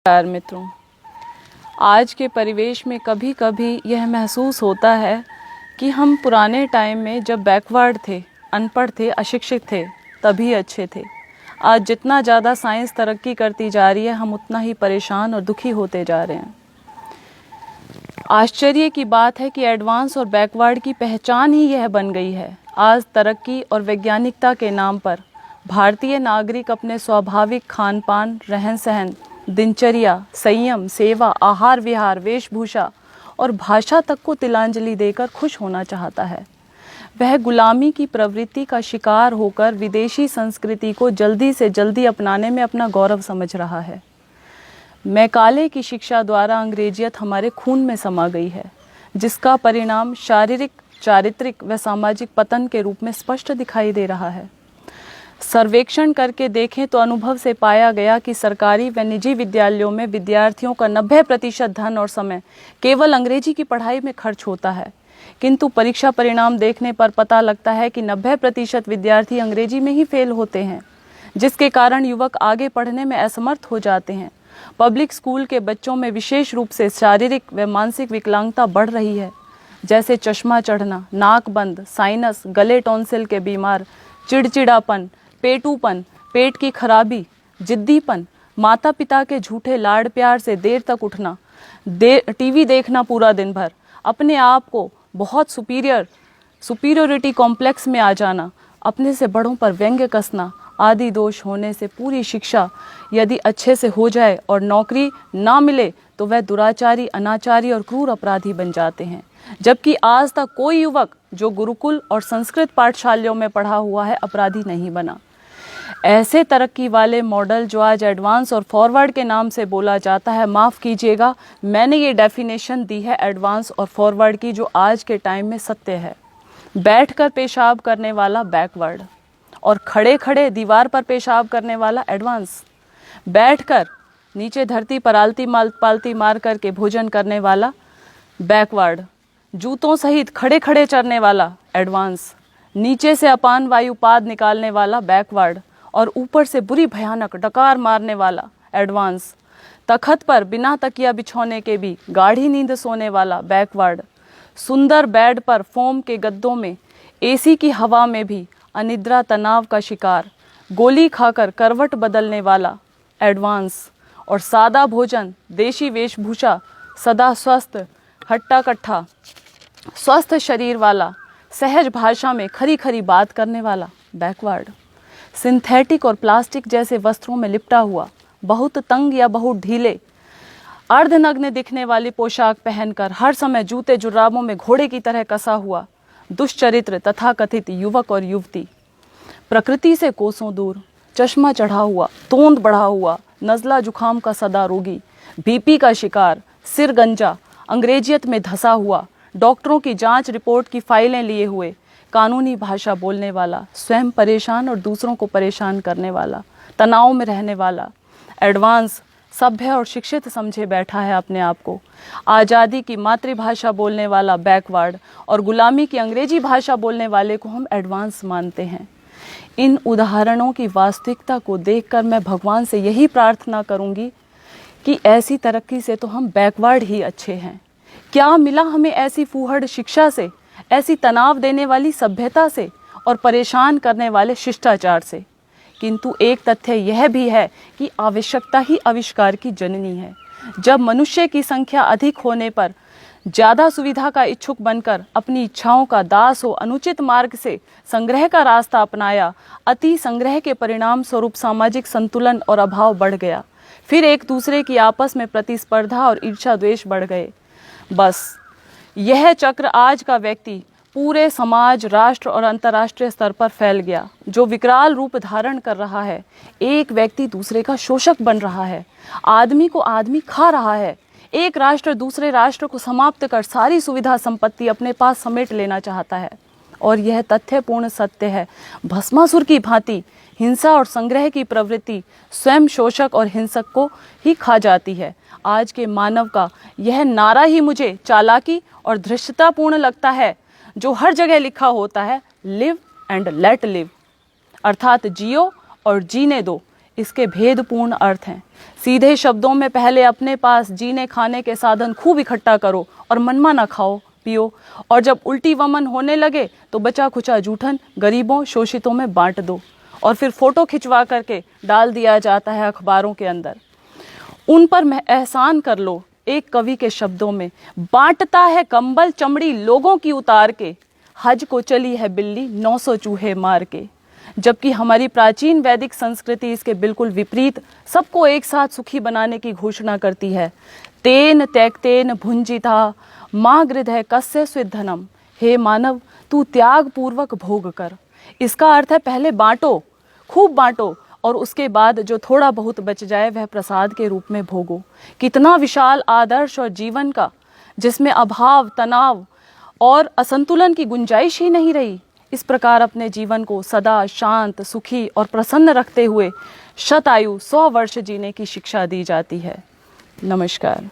नमस्कार मित्रों, आज के परिवेश में कभी कभी यह महसूस होता है कि हम पुराने टाइम में जब बैकवर्ड थे, अनपढ़ थे, अशिक्षित थे, तभी अच्छे थे। आज जितना ज़्यादा साइंस तरक्की करती जा रही है, हम उतना ही परेशान और दुखी होते जा रहे हैं। आश्चर्य की बात है कि एडवांस और बैकवर्ड की पहचान ही यह बन गई है। आज तरक्की और वैज्ञानिकता के नाम पर भारतीय नागरिक अपने स्वाभाविक खान पान, रहन सहन, दिनचर्या, संयम, सेवा, आहार विहार, वेशभूषा और भाषा तक को तिलांजलि देकर खुश होना चाहता है। वह गुलामी की प्रवृत्ति का शिकार होकर विदेशी संस्कृति को जल्दी से जल्दी अपनाने में अपना गौरव समझ रहा है। मैकाले की शिक्षा द्वारा अंग्रेजियत हमारे खून में समा गई है, जिसका परिणाम शारीरिक, चारित्रिक व सामाजिक पतन के रूप में स्पष्ट दिखाई दे रहा है। सर्वेक्षण करके देखें तो अनुभव से पाया गया कि सरकारी व निजी विद्यालयों में विद्यार्थियों का 90% धन और समय केवल अंग्रेजी की पढ़ाई में खर्च होता है, किंतु परीक्षा परिणाम देखने पर पता लगता है कि 90% विद्यार्थी अंग्रेजी में ही फेल होते हैं, जिसके कारण युवक आगे पढ़ने में असमर्थ हो जाते हैं। पब्लिक स्कूल के बच्चों में विशेष रूप से शारीरिक व मानसिक विकलांगता बढ़ रही है, जैसे चश्मा चढ़ना, नाक बंद, साइनस, गले टॉन्सिल के बीमार, चिड़चिड़ापन, पेटूपन, पेट की खराबी, जिद्दीपन, माता पिता के झूठे लाड़ प्यार से देर तक उठना, टीवी देखना पूरा दिन भर, अपने आप को बहुत सुपीरियोरिटी कॉम्प्लेक्स में आ जाना, अपने से बड़ों पर व्यंग्य कसना आदि दोष होने से पूरी शिक्षा यदि अच्छे से हो जाए और नौकरी ना मिले तो वह दुराचारी, अनाचारी और क्रूर अपराधी बन जाते हैं। जबकि आज तक कोई युवक जो गुरुकुल और संस्कृत पाठशालाओं में पढ़ा हुआ है अपराधी नहीं बना। ऐसे तरक्की वाले मॉडल जो आज एडवांस और फॉरवर्ड के नाम से बोला जाता है, माफ़ कीजिएगा, मैंने ये डेफिनेशन दी है एडवांस और फॉरवर्ड की जो आज के टाइम में सत्य है। बैठकर पेशाब करने वाला बैकवर्ड और खड़े खड़े दीवार पर पेशाब करने वाला एडवांस। बैठकर नीचे धरती पर पालती मार करके भोजन करने वाला बैकवर्ड। जूतों सहित खड़े खड़े चरने वाला एडवांस। नीचे से अपान वायु पाद निकालने वाला बैकवर्ड और ऊपर से बुरी भयानक डकार मारने वाला एडवांस। तखत पर बिना तकिया बिछौने के भी गाढ़ी नींद सोने वाला बैकवर्ड। सुंदर बेड पर फोम के गद्दों में एसी की हवा में भी अनिद्रा तनाव का शिकार, गोली खाकर करवट बदलने वाला एडवांस। और सादा भोजन, देशी वेशभूषा, सदा स्वस्थ, हट्टा कट्ठा, स्वस्थ शरीर वाला, सहज भाषा में खरी खरी बात करने वाला बैकवर्ड। सिंथेटिक और प्लास्टिक जैसे वस्त्रों में लिपटा हुआ, बहुत तंग या बहुत ढीले, अर्धनग्न दिखने वाली पोशाक पहनकर हर समय जूते जुराबों में घोड़े की तरह कसा हुआ दुष्चरित्र तथाकथित युवक और युवती। प्रकृति से कोसों दूर, चश्मा चढ़ा हुआ, तोंद बढ़ा हुआ, नज़ला जुखाम का सदा रोगी, बीपी का शिकार, सिर गंजा, अंग्रेजियत में धंसा हुआ, डॉक्टरों की जांच रिपोर्ट की फाइलें लिए हुए, कानूनी भाषा बोलने वाला, स्वयं परेशान और दूसरों को परेशान करने वाला, तनाव में रहने वाला एडवांस सभ्य और शिक्षित समझे बैठा है अपने आप को। आज़ादी की मातृभाषा बोलने वाला बैकवर्ड और गुलामी की अंग्रेजी भाषा बोलने वाले को हम एडवांस मानते हैं। इन उदाहरणों की वास्तविकता को देखकर मैं भगवान से यही प्रार्थना करूंगी कि ऐसी तरक्की से तो हम बैकवर्ड ही अच्छे हैं। क्या मिला हमें ऐसी फूहड़ शिक्षा से, ऐसी तनाव देने वाली सभ्यता से और परेशान करने वाले शिष्टाचार से? किंतु एक तथ्य यह भी है कि आवश्यकता ही आविष्कार की जननी है। जब मनुष्य की संख्या अधिक होने पर ज़्यादा सुविधा का इच्छुक बनकर अपनी इच्छाओं का दास हो अनुचित मार्ग से संग्रह का रास्ता अपनाया, अति संग्रह के परिणाम स्वरूप सामाजिक संतुलन और अभाव बढ़ गया। फिर एक दूसरे की आपस में प्रतिस्पर्धा और ईर्ष्या द्वेष बढ़ गए। बस यह चक्र आज का व्यक्ति पूरे समाज, राष्ट्र और अंतर्राष्ट्रीय स्तर पर फैल गया, जो विकराल रूप धारण कर रहा है। एक व्यक्ति दूसरे का शोषक बन रहा है, आदमी को आदमी खा रहा है। एक राष्ट्र दूसरे राष्ट्र को समाप्त कर सारी सुविधा संपत्ति अपने पास समेट लेना चाहता है। और यह तथ्यपूर्ण सत्य है। भस्मासुर की भांति हिंसा और संग्रह की प्रवृत्ति स्वयं शोषक और हिंसक को ही खा जाती है। आज के मानव का यह नारा ही मुझे चालाकी और धृष्टतापूर्ण लगता है, जो हर जगह लिखा होता है, लिव एंड लेट लिव, अर्थात जियो और जीने दो, इसके भेदपूर्ण अर्थ हैं। सीधे शब्दों में पहले अपने पास जीने खाने के साधन खूब इकट्ठा करो और मनमाना खाओ पियो, और जब उल्टी वमन होने लगे तो बचा खुचा जूठन गरीबों शोषितों में बांट दो, और फिर फोटो खिंचवा करके डाल दिया जाता है अखबारों के अंदर। उन पर एहसान कर लो एक कवि के शब्दों में, बांटता है कंबल चमड़ी लोगों की उतार के, हज को चली है बिल्ली 900 चूहे मार के। जबकि हमारी प्राचीन वैदिक संस्कृति इसके बिल्कुल विपरीत सबको एक साथ सुखी बनाने की घोषणा करती है। तेन त्यक्तेन भुंजिता माँ गृधय कस्य स्विद्धनम, हे मानव तू त्याग पूर्वक भोग कर। इसका अर्थ है पहले बांटो, खूब बांटो, और उसके बाद जो थोड़ा बहुत बच जाए वह प्रसाद के रूप में भोगो। कितना विशाल आदर्श और जीवन का, जिसमें अभाव तनाव और असंतुलन की गुंजाइश ही नहीं रही। इस प्रकार अपने जीवन को सदा शांत सुखी और प्रसन्न रखते हुए शतायु 100 वर्ष जीने की शिक्षा दी जाती है। नमस्कार।